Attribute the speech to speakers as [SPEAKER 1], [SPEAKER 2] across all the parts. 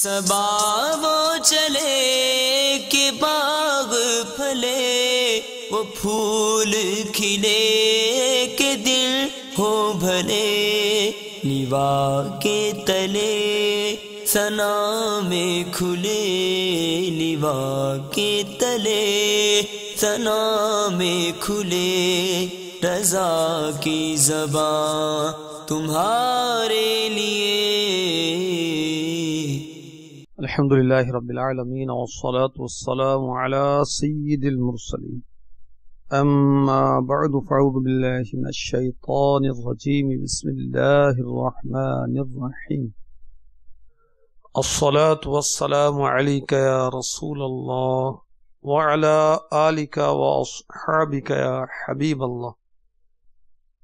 [SPEAKER 1] صبا وہ چلے کہ باغ پھلے، وہ پھول کھلے کہ دل ہو بھلے، لیوا کے تلے ثنا میں کھلے، لیوا کے تلے ثنا میں کھلے، رضا کی زبان تمہارے لیے۔
[SPEAKER 2] الحمدللہ رب العالمین والصلاة والسلام على سید المرسلین، اما بعد فاعوذ باللہ من الشیطان الرجیم، بسم اللہ الرحمن الرحیم۔ الصلاة والسلام علیک یا رسول اللہ وعلى آلک واصحابک یا حبیب اللہ،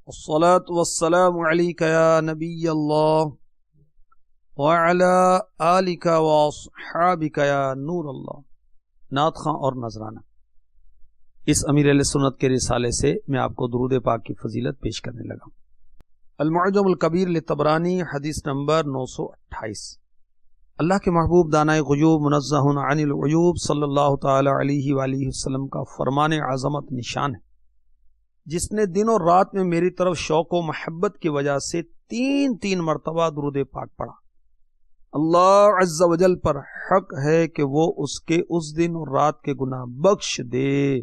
[SPEAKER 2] الصلاة والسلام علیک یا نبی اللہ وعلی آلک واصحابک یا نور اللہ۔ نعت خواں اور نذرانہ۔ اس امیر اہل سنت کے رسالے سے میں آپ کو درود پاک کی فضیلت پیش کرنے لگا۔ المعجم الکبیر لطبرانی، حدیث نمبر 928۔ اللہ کے محبوب دانائے غیوب منزہ عن العیوب صلی اللہ تعالی علیہ وآلہ وسلم کا فرمان عظمت نشان ہے، جس نے دن اور رات میں میری طرف شوق و محبت کی وجہ سے تین مرتبہ درود پاک پڑھا، اللہ عز و جل پر حق ہے کہ وہ اس کے اس دن اور رات کے گناہ بخش دے۔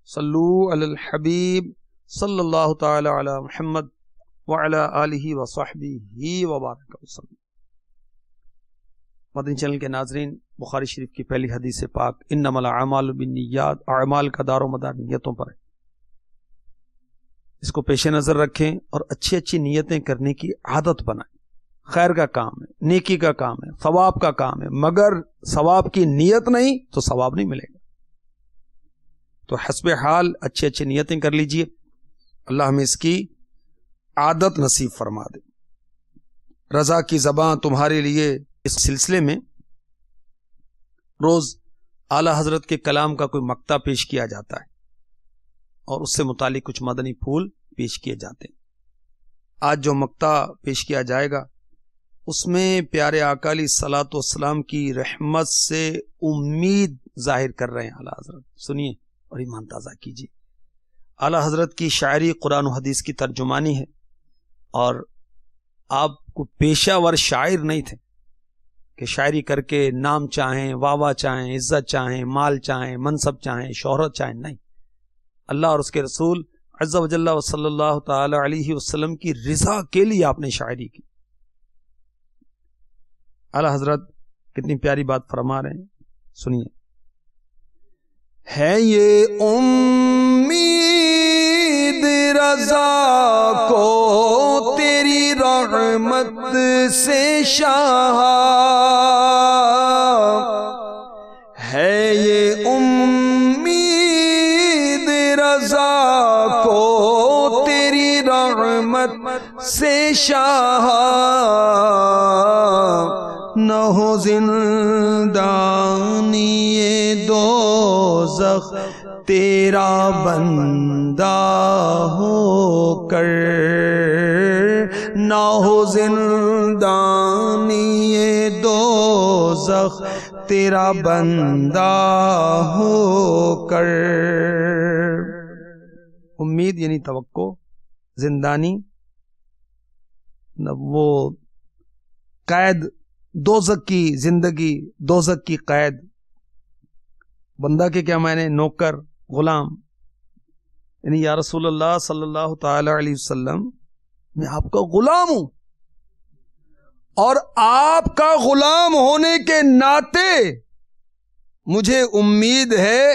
[SPEAKER 2] صلو علی الحبیب صلی اللہ تعالی علی محمد وعلی آلہ وصحبہ وبارک وسلم۔ مدنی چینل کے ناظرین، بخاری شریف کی پہلی حدیث پاک انما الاعمال بالنیات، اعمال کا دار و مدار نیتوں پر ہے، اس کو پیش نظر رکھیں اور اچھی نیتیں کرنے کی عادت بنائیں۔ خیر کا کام ہے، نیکی کا کام ہے، ثواب کا کام ہے، مگر ثواب کی نیت نہیں تو ثواب نہیں ملے گا۔ تو حسب حال اچھی نیتیں کر لیجئے، اللہ ہمیں اس کی عادت نصیب فرما دے۔ رضا کی زبان تمہارے لیے، اس سلسلے میں روز اعلیٰ حضرت کے کلام کا کوئی مقطع پیش کیا جاتا ہے اور اس سے متعلق کچھ مدنی پھول پیش کیے جاتے ہیں۔ آج جو مقطع پیش کیا جائے گا اس میں پیارے آقا علیہ الصلوۃ والسلام کی رحمت سے امید ظاہر کر رہے ہیں اعلیٰ حضرت۔ سنیے اور ایمان تازہ کیجیے۔ اعلیٰ حضرت کی شاعری قرآن و حدیث کی ترجمانی ہے، اور آپ کو پیشہ ور شاعر نہیں تھے کہ شاعری کر کے نام چاہیں، واہ چاہیں، عزت چاہیں، مال چاہیں، منصب چاہیں، شہرت چاہیں، نہیں۔ اللہ اور اس کے رسول عز و جل و صلی اللہ تعالی علیہ وسلم کی رضا کے لیے آپ نے شاعری کی۔ اعلیٰ حضرت کتنی پیاری بات فرما رہے ہیں، سنیے۔ ہے یہ امید رضا کو تیری رحمت سے شاہ، ہے یہ امید رضا کو تیری رحمت سے شاہ، نہ ہو زندانی دوزخ تیرا بندہ ہو کر، نہ ہو زندانی دوزخ تیرا بندہ ہو کر۔ امید یعنی توقع، زندانی وہ قید، دوزخ کی زندگی، دوزخ کی قید۔ بندہ کے کیا معنی؟ نوکر، غلام۔ یعنی یا رسول اللہ صلی اللہ تعالی علیہ وسلم، میں آپ کا غلام ہوں، اور آپ کا غلام ہونے کے ناطے مجھے امید ہے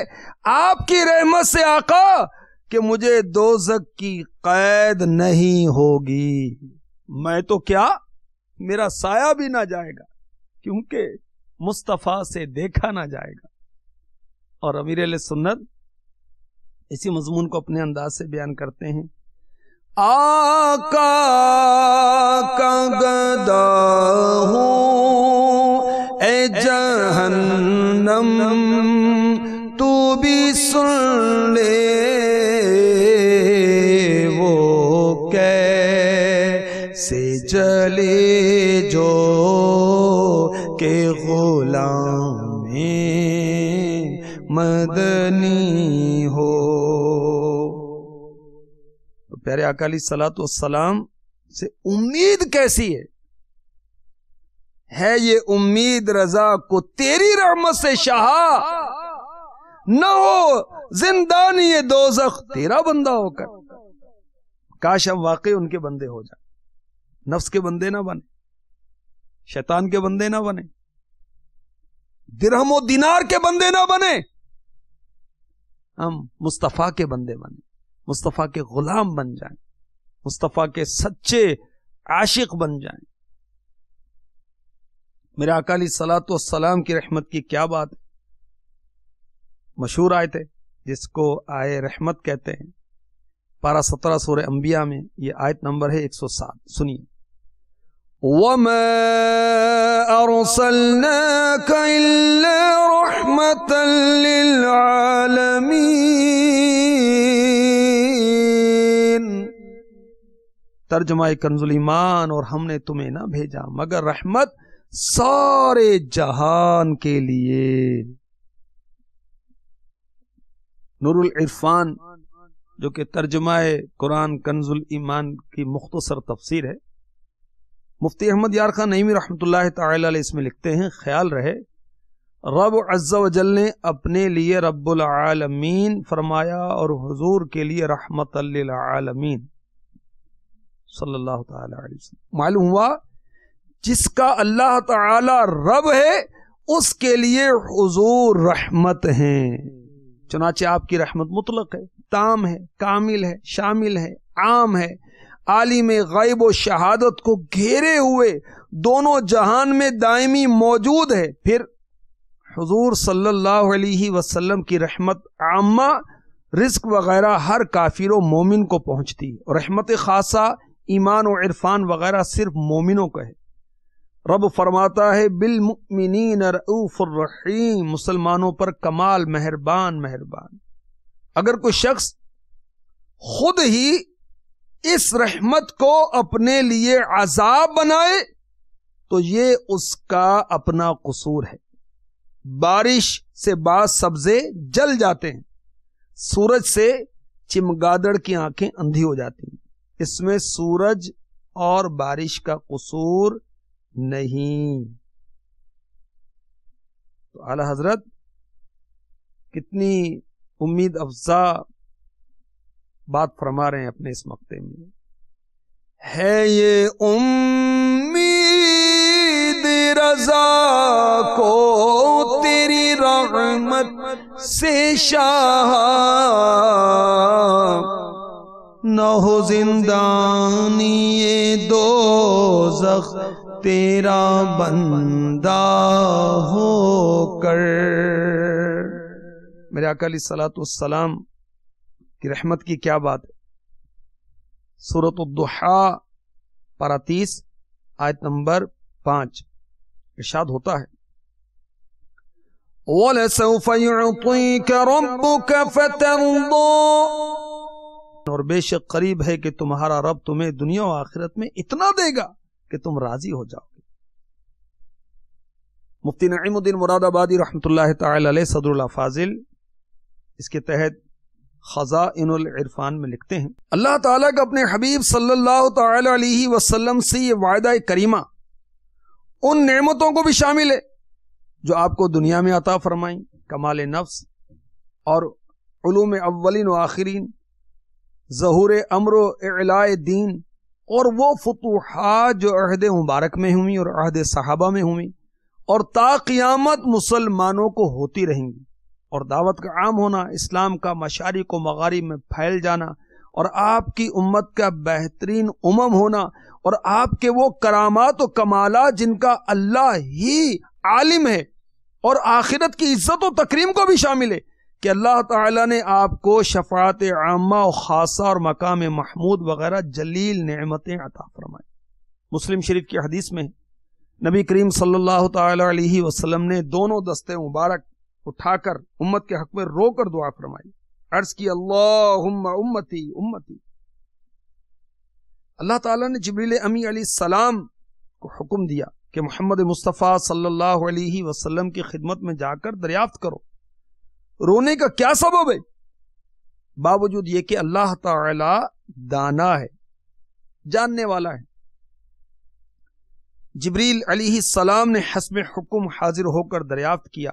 [SPEAKER 2] آپ کی رحمت سے آقا کہ مجھے دوزخ کی قید نہیں ہوگی۔ میں تو کیا، میرا سایہ بھی نہ جائے گا، کیونکہ مصطفیٰ سے دیکھا نہ جائے گا۔ اور امیر اہل سنت اسی مضمون کو اپنے انداز سے بیان کرتے ہیں۔ آقا کا گدا ہوں اے جہنم، تو بھی سن لے وہ کیسے جلے جو کہ غلام مدنی ہو. تو پیارے آقا علیہ الصلوۃ والسلام سے امید کیسی ہے یہ امید رضا کو تیری رحمت سے شاہا، نہ ہو زندانی دوزخ تیرا بندہ ہو کر. کاش ہم واقعی ان کے بندے ہو جائیں، نفس کے بندے نہ بنے، شیطان کے بندے نہ بنے، درہم و دینار کے بندے نہ بنے، ہم مصطفیٰ کے بندے بنے، مصطفیٰ کے غلام بن جائیں، مصطفیٰ کے سچے عاشق بن جائیں. میرے آقا علیہ الصلوۃ والسلام کی رحمت کی کیا بات ہے. مشہور آیت ہے جس کو آئے رحمت کہتے ہیں، پارہ 17 سورہ انبیاء میں یہ آیت نمبر ہے 107. سنیے. وَمَا أَرْسَلْنَاكَ إِلَّا رَحْمَةً لِّلْعَالَمِينَ. ترجمہ کنز الایمان، اور ہم نے تمہیں نہ بھیجا مگر رحمت سارے جہان کے لیے. نور العرفان جو کہ ترجمہ قرآن کنز الایمان کی مختصر تفسیر ہے، مفتی احمد یار خان نعیمی رحمۃ اللہ تعالی علیہ اس میں لکھتے ہیں، خیال رہے رب عز و جل نے اپنے لیے رب العالمین فرمایا اور حضور کے لیے رحمت للعالمین صلی اللہ تعالی علیہ وسلم. معلوم ہوا جس کا اللہ تعالی رب ہے اس کے لیے حضور رحمت ہیں. چنانچہ آپ کی رحمت مطلق ہے، تام ہے، کامل ہے، شامل ہے، عام ہے، عالم غیب و شہادت کو گھیرے ہوئے دونوں جہان میں دائمی موجود ہے. پھر حضور صلی اللہ علیہ وسلم کی رحمت عامہ رزق وغیرہ ہر کافر و مومن کو پہنچتی ہے، اور رحمت خاصہ ایمان و عرفان وغیرہ صرف مومنوں کا ہے. رب فرماتا ہے بالمؤمنین رؤوف الرحیم، مسلمانوں پر کمال مہربان. اگر کوئی شخص خود ہی اس رحمت کو اپنے لیے عذاب بنائے تو یہ اس کا اپنا قصور ہے. بارش سے بعض سبزے جل جاتے ہیں، سورج سے چمگادڑ کی آنکھیں اندھی ہو جاتی ہیں، اس میں سورج اور بارش کا قصور نہیں. تو اعلی حضرت کتنی امید افزا بات فرما رہے ہیں اپنے اس مقطع میں. ہے یہ امید رضا کو تیری رحمت سے شاہ، نہ ہو زندانی دوزخ تیرا بندہ ہو کر. میرے آقا علیہ الصلوۃ والسلام کی رحمت کی کیا بات ہے. سورۃ الضحیٰ پارہ 30 آیت نمبر 5 ارشاد ہوتا ہے وَلَسَوْفَ يُعْطِيكَ رَبُّكَ فَتَرْضَىٰ، اور بے شک قریب ہے کہ تمہارا رب تمہیں دنیا و آخرت میں اتنا دے گا کہ تم راضی ہو جاؤ گے. مفتی نعیم الدین مراد آبادی رحمۃ اللہ تعالی علیہ صدر الافاضل اس کے تحت خزائن العرفان میں لکھتے ہیں، اللہ تعالیٰ کا اپنے حبیب صلی اللہ تعالی علیہ وسلم سے یہ وعدہ کریمہ ان نعمتوں کو بھی شامل ہے جو آپ کو دنیا میں عطا فرمائیں، کمال نفس اور علوم اولین و آخرین، ظہور امر و اعلاء دین، اور وہ فتوحات جو عہد مبارک میں ہوئی اور عہد صحابہ میں ہوئی اور تا قیامت مسلمانوں کو ہوتی رہیں گی، اور دعوت کا عام ہونا، اسلام کا مشارق و مغارب میں پھیل جانا، اور آپ کی امت کا بہترین ہونا، اور آپ کے وہ کرامات و کمالات جن کا اللہ ہی عالم ہے، اور آخرت کی عزت و تکریم کو بھی شامل ہے کہ اللہ تعالیٰ نے آپ کو شفاعت عامہ و خاصہ اور مقام محمود وغیرہ جلیل نعمتیں عطا فرمائیں. مسلم شریف کی حدیث میں نبی کریم صلی اللہ تعالی علیہ وسلم نے دونوں دستے مبارک اٹھا کر امت کے حق میں رو کر دعا فرمائی، عرض کی اللہم امتی امتی. اللہ تعالیٰ نے جبریل امی علیہ السلام کو حکم دیا کہ محمد مصطفیٰ صلی اللہ علیہ وسلم کی خدمت میں جا کر دریافت کرو رونے کا کیا سبب ہے، باوجود یہ کہ اللہ تعالی دانا ہے، جاننے والا ہے۔ جبریل علیہ السلام نے حسب حکم حاضر ہو کر دریافت کیا،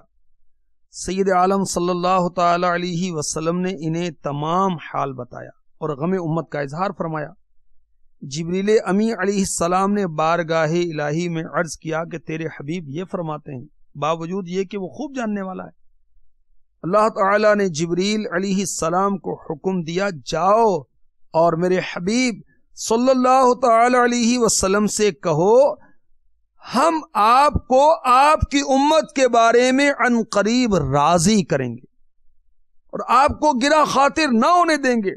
[SPEAKER 2] سید عالم صلی اللہ تعالی علیہ وسلم نے انہیں تمام حال بتایا اور غم امت کا اظہار فرمایا۔ جبریل امی علیہ السلام نے بارگاہ الہی میں عرض کیا کہ تیرے حبیب یہ فرماتے ہیں، باوجود یہ کہ وہ خوب جاننے والا ہے۔ اللہ تعالی نے جبریل علیہ السلام کو حکم دیا، جاؤ اور میرے حبیب صلی اللہ تعالی علیہ وسلم سے کہو ہم آپ کو آپ کی امت کے بارے میں عن قریب راضی کریں گے اور آپ کو گرا خاطر نہ ہونے دیں گے۔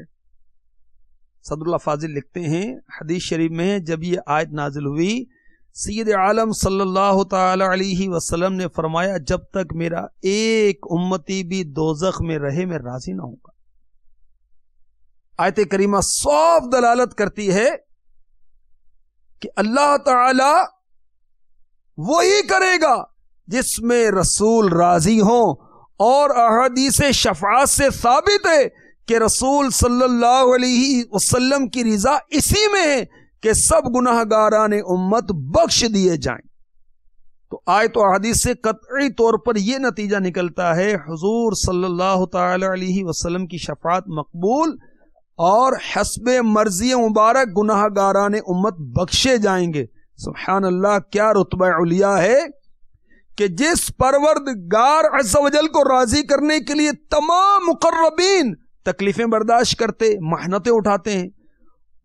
[SPEAKER 2] صدر اللہ فاضل لکھتے ہیں، حدیث شریف میں جب یہ آیت نازل ہوئی، سید عالم صلی اللہ تعالی علیہ وسلم نے فرمایا جب تک میرا ایک امتی بھی دوزخ میں رہے میں راضی نہ ہوں گا۔ آیت کریمہ صاف دلالت کرتی ہے کہ اللہ تعالی وہی کرے گا جس میں رسول راضی ہوں، اور احادیث شفاعت سے ثابت ہے کہ رسول صلی اللہ علیہ وسلم کی رضا اسی میں ہے کہ سب گناہگاران امت بخش دیے جائیں۔ تو آیت و احادیث سے قطعی طور پر یہ نتیجہ نکلتا ہے حضور صلی اللہ تعالی علیہ وسلم کی شفاعت مقبول اور حسب مرضی مبارک گناہگاران امت بخشے جائیں گے۔ سبحان اللہ، کیا رتبہ علیہ ہے کہ جس پروردگار عز و جل کو راضی کرنے کے لیے تمام مقربین تکلیفیں برداشت کرتے، محنتیں اٹھاتے ہیں،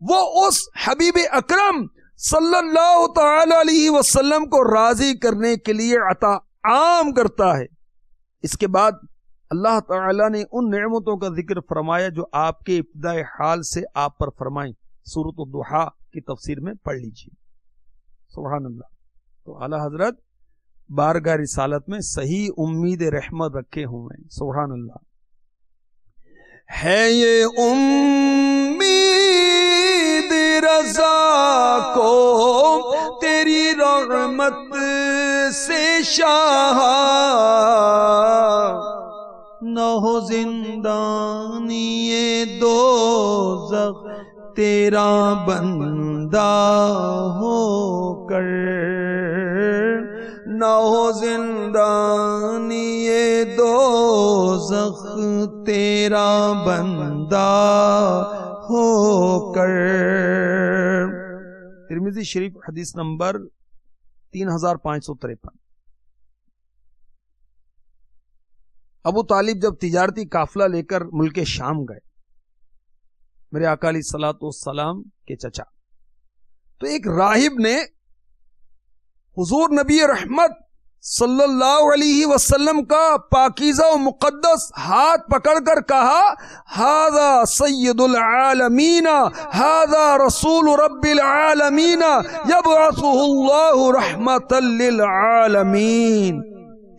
[SPEAKER 2] وہ اس حبیب اکرم صلی اللہ تعالی علیہ وسلم کو راضی کرنے کے لیے عطا عام کرتا ہے۔ اس کے بعد اللہ تعالی نے ان نعمتوں کا ذکر فرمایا جو آپ کے ابتداء حال سے آپ پر فرمائیں۔ سورۃ الضحیٰ کی تفسیر میں پڑھ لیجیے۔ سبحان اللہ۔ تو اعلی حضرت بارگاہ رسالت میں صحیح امید رحمت رکھے ہوئے ہیں۔ سبحان اللہ۔ ہے یہ امید رضا کو تیری رحمت سے شاہ، نہ ہو زندانی دوزخ تیرا بندہ ہو کر، نہ ہو زندانی دوزخ تیرا بندہ ہو کر۔ ترمذی شریف حدیث نمبر 3553۔ ابو طالب جب تجارتی قافلہ لے کر ملک شام گئے، میرے آقا علیہ الصلوۃ والسلام کے چچا، تو ایک راہب نے حضور نبی رحمت صلی اللہ علیہ وسلم کا پاکیزہ و مقدس ہاتھ پکڑ کر کہا، ھذا سید العالمین، ھذا رسول رب العالمین، یبعثہ اللہ رحمتا للعالمین۔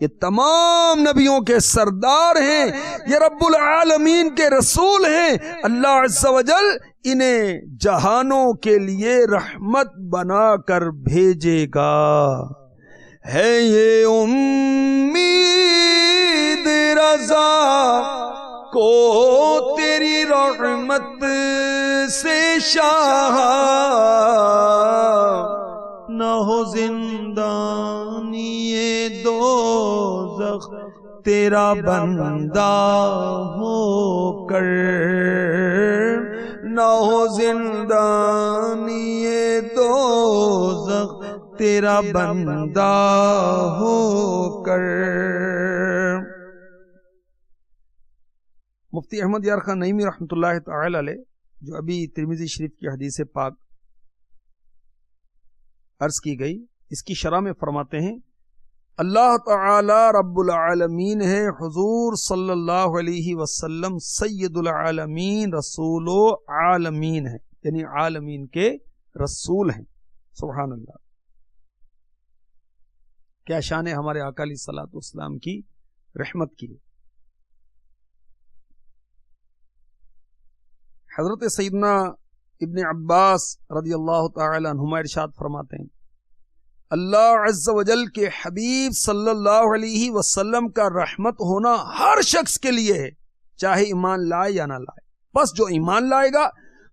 [SPEAKER 2] یہ تمام نبیوں کے سردار ہیں، یہ رب العالمین کے رسول ہیں، اللہ عز و جل انہیں جہانوں کے لیے رحمت بنا کر بھیجے گا۔ ہے یہ امید رضا کو تیری رحمت سے شاہ، نہ ہو زندانی دوزخ تیرا بندہ ہو کر، نہ ہو زندانی دوزخ تیرا بندہ ہو کر۔ مفتی احمد یار خان نعیمی رحمۃ اللہ تعالی علیہ، جو ابھی ترمذی شریف کی حدیث پاک عرض کی گئی، اس کی شرح میں فرماتے ہیں اللہ تعالی رب العالمین ہے، حضور صلی اللہ علیہ وسلم سید العالمین رسول عالمین ہے، یعنی عالمین کے رسول ہیں۔ سبحان اللہ، کیا شان ہے ہمارے آقا علیہ الصلوۃ والسلام کی رحمت کی۔ حضرت سیدنا ابن عباس رضی اللہ تعالی عنہما ارشاد فرماتے ہیں اللہ عز و جل کے حبیب صلی اللہ علیہ وسلم کا رحمت ہونا ہر شخص کے لیے ہے، چاہے ایمان لائے یا نہ لائے۔ بس جو ایمان لائے گا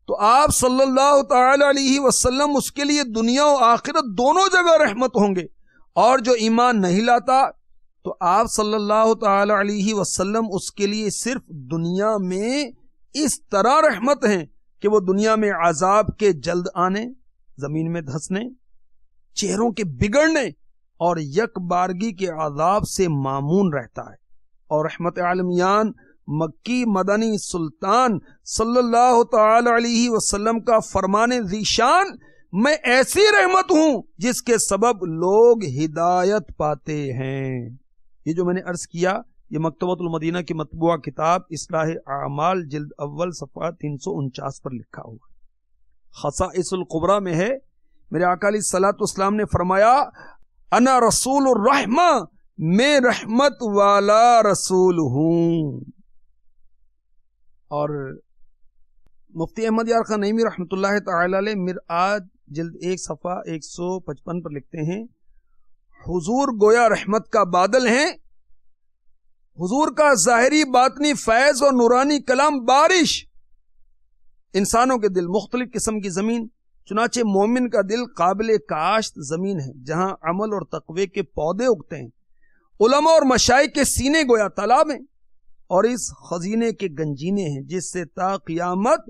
[SPEAKER 2] تو آپ صلی اللہ تعالی علیہ وسلم اس کے لیے دنیا و آخرت دونوں جگہ رحمت ہوں گے، اور جو ایمان نہیں لاتا تو آپ صلی اللہ تعالی علیہ وسلم اس کے لیے صرف دنیا میں اس طرح رحمت ہیں کہ وہ دنیا میں عذاب کے جلد آنے، زمین میں دھسنے، چہروں کے بگڑنے اور یک بارگی کے عذاب سے مامون رہتا ہے۔ اور رحمت عالمیان مکی مدنی سلطان صلی اللہ تعالی علیہ وسلم کا فرمان ذیشان، میں ایسی رحمت ہوں جس کے سبب لوگ ہدایت پاتے ہیں۔ یہ جو میں نے عرض کیا یہ مکتبۃ المدینہ کی مطبوعہ کتاب اصلاح اعمال جلد اول صفحہ 349 پر لکھا ہوا ہے۔ خصائص القبریٰ میں ہے، میرے آقا علیہ الصلوۃ والسلام نے فرمایا انا رسول الرحمہ، میں رحمت والا رسول ہوں۔ اور مفتی احمد یار خان نعیمی رحمۃ اللہ تعالی علیہ مرآت جلد 1 صفحہ 155 پر لکھتے ہیں حضور گویا رحمت کا بادل ہیں، حضور کا ظاہری باطنی فیض اور نورانی کلام بارش، انسانوں کے دل مختلف قسم کی زمین، چنانچہ مومن کا دل قابل کاشت زمین ہے جہاں عمل اور تقوی کے پودے اگتے ہیں، علماء اور مشائخ کے سینے گویا تالاب ہیں، اور اس خزینے کے گنجینے ہیں جس سے تا قیامت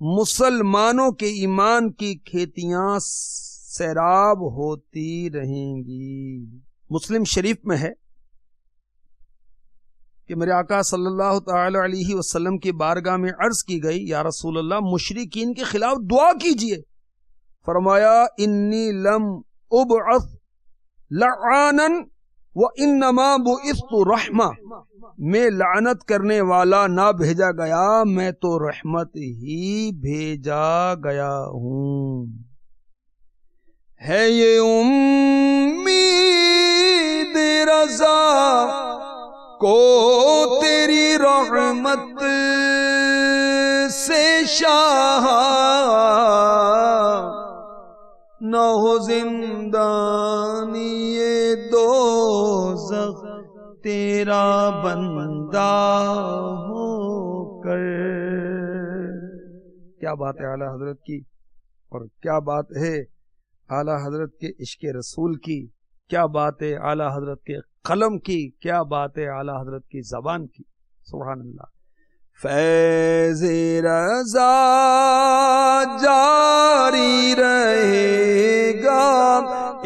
[SPEAKER 2] مسلمانوں کے ایمان کی کھیتیاں سیراب ہوتی رہیں گی۔ مسلم شریف میں ہے کہ میرے آقا صلی اللہ تعالی علیہ وسلم کی بارگاہ میں عرض کی گئی یا رسول اللہ مشرکین کے خلاف دعا کیجئے۔ فرمایا انی لم ابعث لعانا وانما بعثت رحمہ، میں لعنت کرنے والا نہ بھیجا گیا، میں تو رحمت ہی بھیجا گیا ہوں۔ ہے یہ امید رضا کو تیری رحمت سے شاہ، نہ ہو زندانی دوزخ تیرا بندہ ہو کر۔ کیا بات ہے اعلیٰ حضرت کی، اور کیا بات ہے اعلیٰ حضرت کے عشق رسول کی، کیا بات ہے اعلیٰ حضرت کے قلم کی، کیا بات ہے اعلیٰ حضرت کی زبان کی، سبحان اللہ۔ فیض رضا جاری رہے گا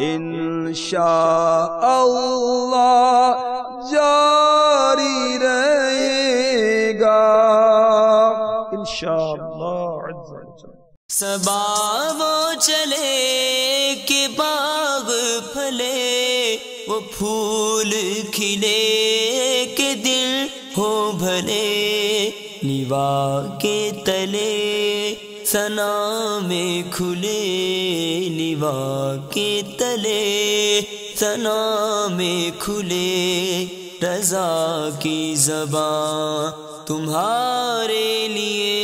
[SPEAKER 2] انشاء اللہ، جاری رہے گا انشاءاللہ عز و جل۔
[SPEAKER 1] صبا وہ چلے کہ باغ پھلے، وہ پھول کھلے کہ دل ہو بھلے، لیوا کے تلے ثنا میں کھلے، لیوا کے تلے ثنا میں کھلے، رضا کی زبان تمہارے لیے